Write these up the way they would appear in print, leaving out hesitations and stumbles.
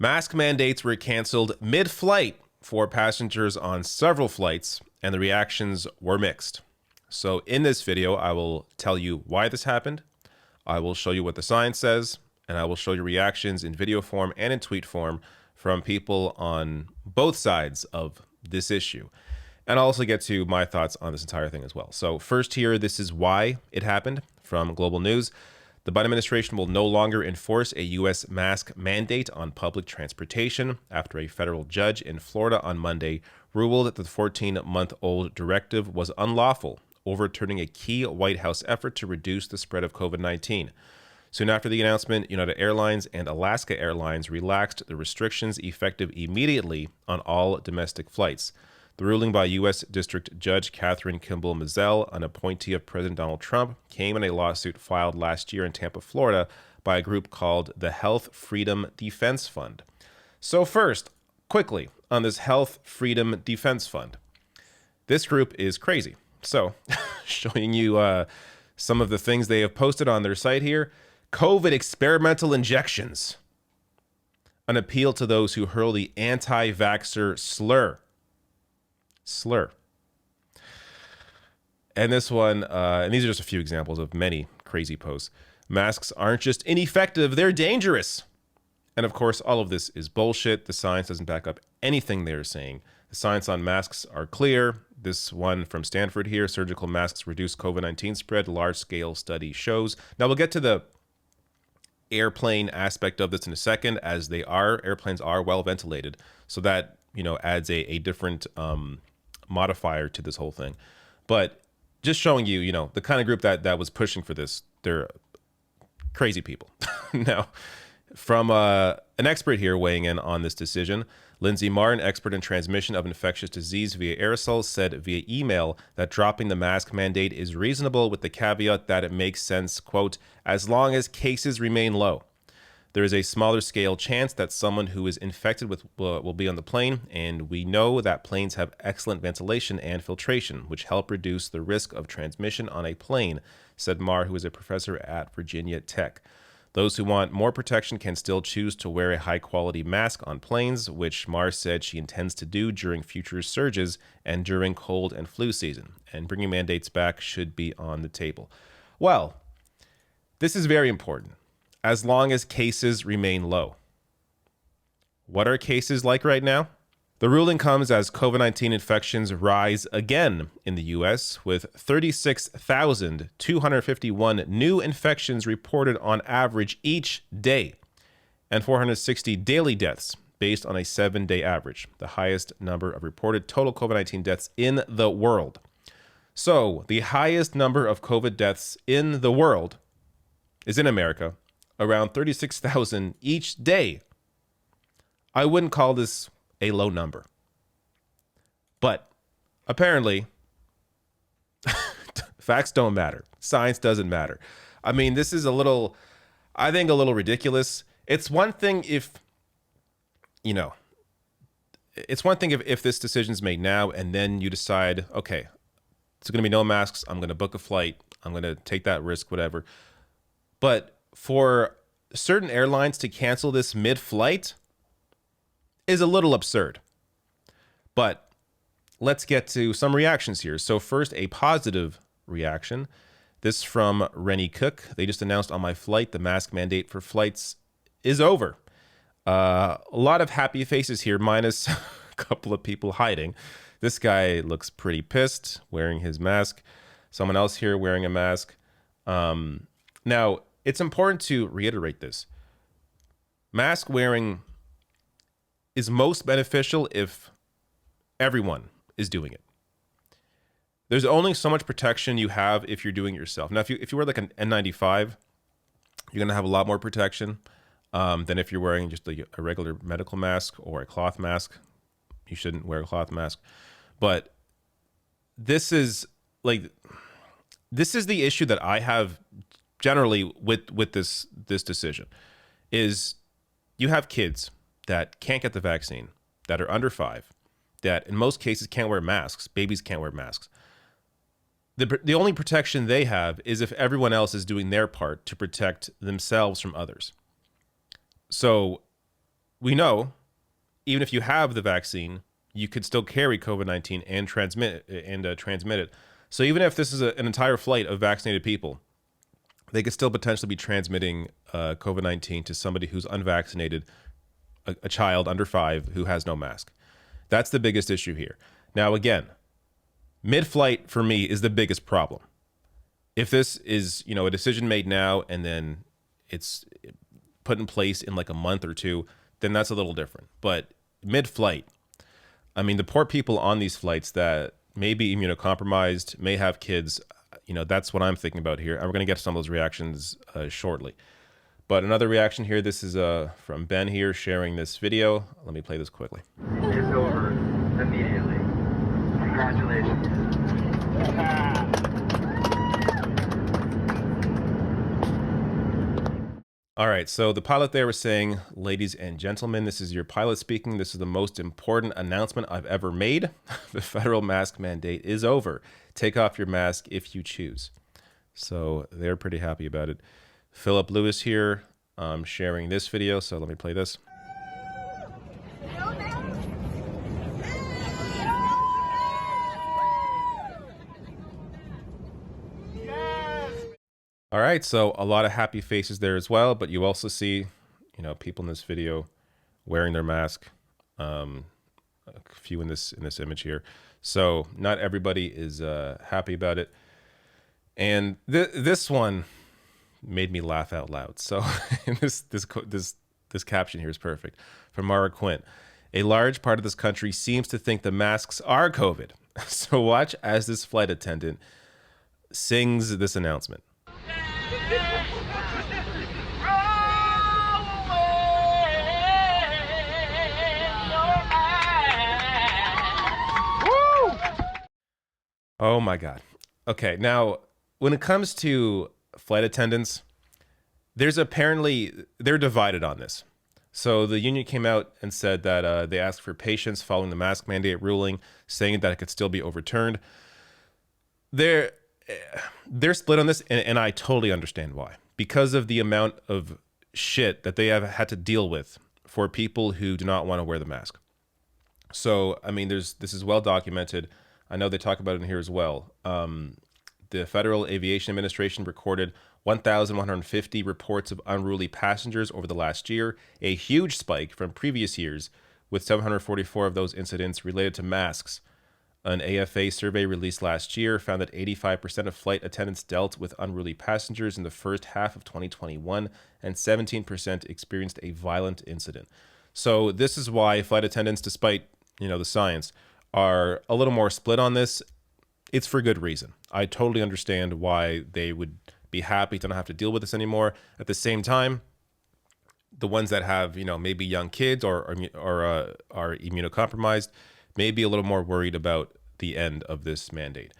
Mask mandates were canceled mid-flight for passengers on several flights, and the reactions were mixed. So in this video, I will tell you why this happened. I will show you what the science says, and I will show you reactions in video form and in tweet form from people on both sides of this issue. And I'll also get to my thoughts on this entire thing as well. So first here, this is why it happened from Global News. The Biden administration will no longer enforce a U.S. mask mandate on public transportation after a federal judge in Florida on Monday ruled that the 14-month-old directive was unlawful, overturning a key White House effort to reduce the spread of COVID-19. Soon after the announcement, United Airlines and Alaska Airlines relaxed the restrictions effective immediately on all domestic flights. The ruling by U.S. District Judge Catherine Kimball Mizelle, an appointee of President Donald Trump, came in a lawsuit filed last year in Tampa, Florida, by a group called the Health Freedom Defense Fund. So first, quickly, on this Health Freedom Defense Fund. This group is crazy. So, showing you some of the things they have posted on their site here. COVID experimental injections. An appeal to those who hurl the anti-vaxxer slur. And this one, and these are just a few examples of many crazy posts. Masks aren't just ineffective, they're dangerous. And of course, all of this is bullshit. The science doesn't back up anything they're saying. The science on masks are clear. This one from Stanford here, surgical masks reduce COVID-19 spread, large-scale study shows. Now we'll get to the airplane aspect of this in a second, as airplanes are well ventilated. So that, adds a different modifier to this whole thing. But just showing you, the kind of group that was pushing for this, they're crazy people. Now, from an expert here weighing in on this decision, Lindsay Martin, expert in transmission of infectious disease via aerosols, said via email that dropping the mask mandate is reasonable with the caveat that it makes sense, quote, as long as cases remain low. There is a smaller scale chance that someone who is infected will be on the plane, and we know that planes have excellent ventilation and filtration, which help reduce the risk of transmission on a plane, said Marr, who is a professor at Virginia Tech. Those who want more protection can still choose to wear a high-quality mask on planes, which Marr said she intends to do during future surges and during cold and flu season, and bringing mandates back should be on the table. Well, this is very important. As long as cases remain low. What are cases like right now? The ruling comes as COVID-19 infections rise again in the U.S., with 36,251 new infections reported on average each day, and 460 daily deaths based on a 7-day average, the highest number of reported total COVID-19 deaths in the world. So, the highest number of COVID deaths in the world is in America, around 36,000 each day. I wouldn't call this a low number. But apparently, facts don't matter. Science doesn't matter. I mean, this is I think a little ridiculous. It's one thing if this decision's made now and then you decide, okay, it's going to be no masks. I'm going to book a flight. I'm going to take that risk, whatever. But for certain airlines to cancel this mid-flight is a little absurd. But let's get to some reactions here. So first, a positive reaction. This from Rennie Cook. They just announced on my flight the mask mandate for flights is over. A lot of happy faces here, minus a couple of people hiding. This guy looks pretty pissed wearing his mask. Someone else here wearing a mask. Now, it's important to reiterate this. Mask wearing is most beneficial if everyone is doing it. There's only so much protection you have if you're doing it yourself. Now, if you wear like an N95, you're going to have a lot more protection than if you're wearing just a regular medical mask or a cloth mask. You shouldn't wear a cloth mask. But this is the issue that I have generally with this decision is you have kids that can't get the vaccine, that are under 5, that in most cases can't wear masks. Babies can't wear masks. The only protection they have is if everyone else is doing their part to protect themselves from others. So we know even if you have the vaccine, you could still carry COVID-19 and transmit it. So even if this is an entire flight of vaccinated people, they could still potentially be transmitting COVID-19 to somebody who's unvaccinated, a child under 5 who has no mask. That's the biggest issue here. Now, again, mid-flight for me is the biggest problem. If this is, a decision made now and then it's put in place in like a month or two, then that's a little different. But mid-flight, I mean, the poor people on these flights that may be immunocompromised, may have kids, that's what I'm thinking about here. And we're going to get to some of those reactions shortly. But another reaction here, this is from Ben here sharing this video. Let me play this quickly. It's over immediately. Congratulations. All right, so the pilot there was saying, ladies and gentlemen, this is your pilot speaking. This is the most important announcement I've ever made. The federal mask mandate is over. Take off your mask if you choose. So they're pretty happy about it. Philip Lewis here sharing this video. So let me play this. All right, so a lot of happy faces there as well, but you also see, people in this video wearing their mask. A few in this image here. So not everybody is happy about it. And this one made me laugh out loud. So this caption here is perfect. From Mara Quint. A large part of this country seems to think the masks are COVID. So watch as this flight attendant sings this announcement. Oh my God. Okay, now when it comes to flight attendants, they're divided on this. So the union came out and said that they asked for patience following the mask mandate ruling, saying that it could still be overturned. They're split on this, and I totally understand why. Because of the amount of shit that they have had to deal with for people who do not want to wear the mask. So, I mean, this is well documented. I know they talk about it in here as well. The Federal Aviation Administration recorded 1,150 reports of unruly passengers over the last year, a huge spike from previous years, with 744 of those incidents related to masks. An AFA survey released last year found that 85% of flight attendants dealt with unruly passengers in the first half of 2021, and 17% experienced a violent incident. So this is why flight attendants, despite the science, are a little more split on this. It's for good reason. I totally understand why they would be happy to not have to deal with this anymore. At the same time, the ones that have, maybe young kids or are immunocompromised may be a little more worried about the end of this mandate.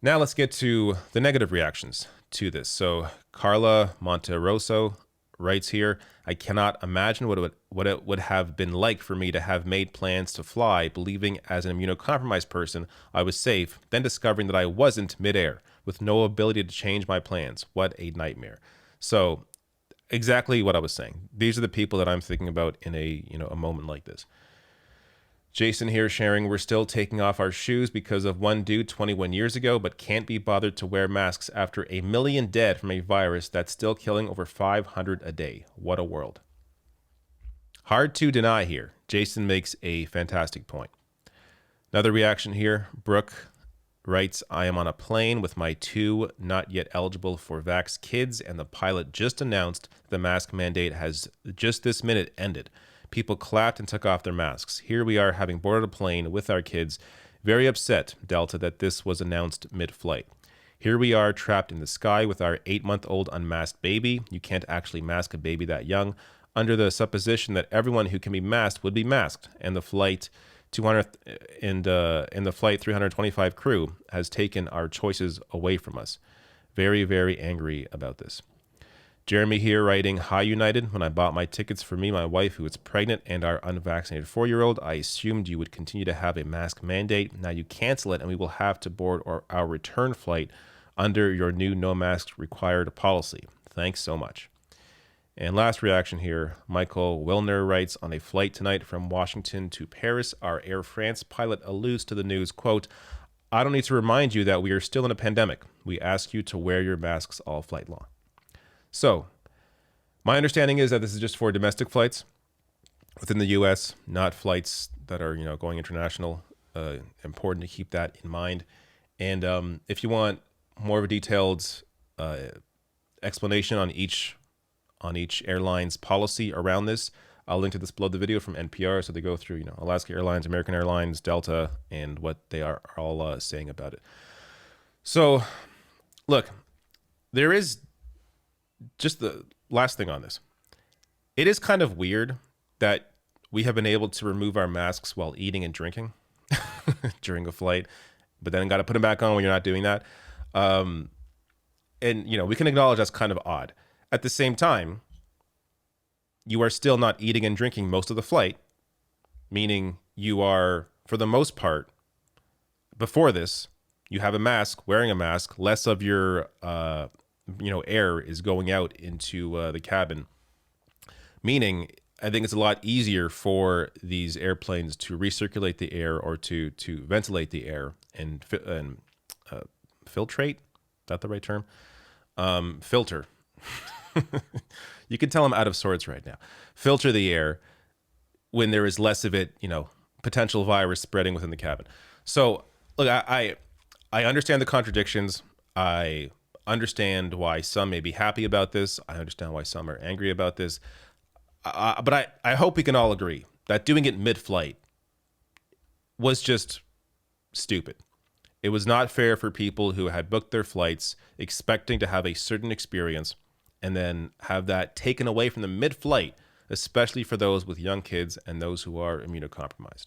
Now let's get to the negative reactions to this. So Carla Monteroso writes here, I cannot imagine what it would have been like for me to have made plans to fly, believing as an immunocompromised person I was safe, then discovering that I wasn't midair, with no ability to change my plans. What a nightmare. So exactly what I was saying. These are the people that I'm thinking about in a moment like this. Jason here sharing, we're still taking off our shoes because of one dude 21 years ago, but can't be bothered to wear masks after 1 million dead from a virus that's still killing over 500 a day. What a world. Hard to deny here. Jason makes a fantastic point. Another reaction here. Brooke writes, I am on a plane with my 2 not yet eligible for vax kids, and the pilot just announced the mask mandate has just this minute ended. People clapped and took off their masks. Here we are having boarded a plane with our kids, very upset, Delta, that this was announced mid-flight. Here we are trapped in the sky with our 8-month-old unmasked baby. You can't actually mask a baby that young, under the supposition that everyone who can be masked would be masked, and the flight 200 and the flight 325 crew has taken our choices away from us. Very, very angry about this. Jeremy here writing, Hi United, when I bought my tickets for me, my wife who is pregnant, and our unvaccinated 4-year-old, I assumed you would continue to have a mask mandate. Now you cancel it and we will have to board our return flight under your new no masks required policy. Thanks so much. And last reaction here, Michael Wilner writes, on a flight tonight from Washington to Paris, our Air France pilot alludes to the news, quote, I don't need to remind you that we are still in a pandemic. We ask you to wear your masks all flight long. So my understanding is that this is just for domestic flights within the U.S., not flights that are, going international. Important to keep that in mind. And if you want more of a detailed explanation on each airline's policy around this, I'll link to this below the video from NPR. So they go through, Alaska Airlines, American Airlines, Delta, and what they are all saying about it. So, look, there is just the last thing on this. It is kind of weird that we have been able to remove our masks while eating and drinking during a flight, but then got to put them back on when you're not doing that. And, we can acknowledge that's kind of odd. At the same time, you are still not eating and drinking most of the flight, meaning you are, for the most part, before this, you have a mask, wearing a mask, less of your, air is going out into the cabin, meaning I think it's a lot easier for these airplanes to recirculate the air or to ventilate the air and filtrate. Is that the right term? Filter. You can tell I'm out of sorts right now. Filter the air when there is less of it, potential virus spreading within the cabin. So look, I understand the contradictions. I understand why some may be happy about this. I understand why some are angry about this. But I hope we can all agree that doing it mid-flight was just stupid. It was not fair for people who had booked their flights expecting to have a certain experience and then have that taken away from them mid-flight, especially for those with young kids and those who are immunocompromised.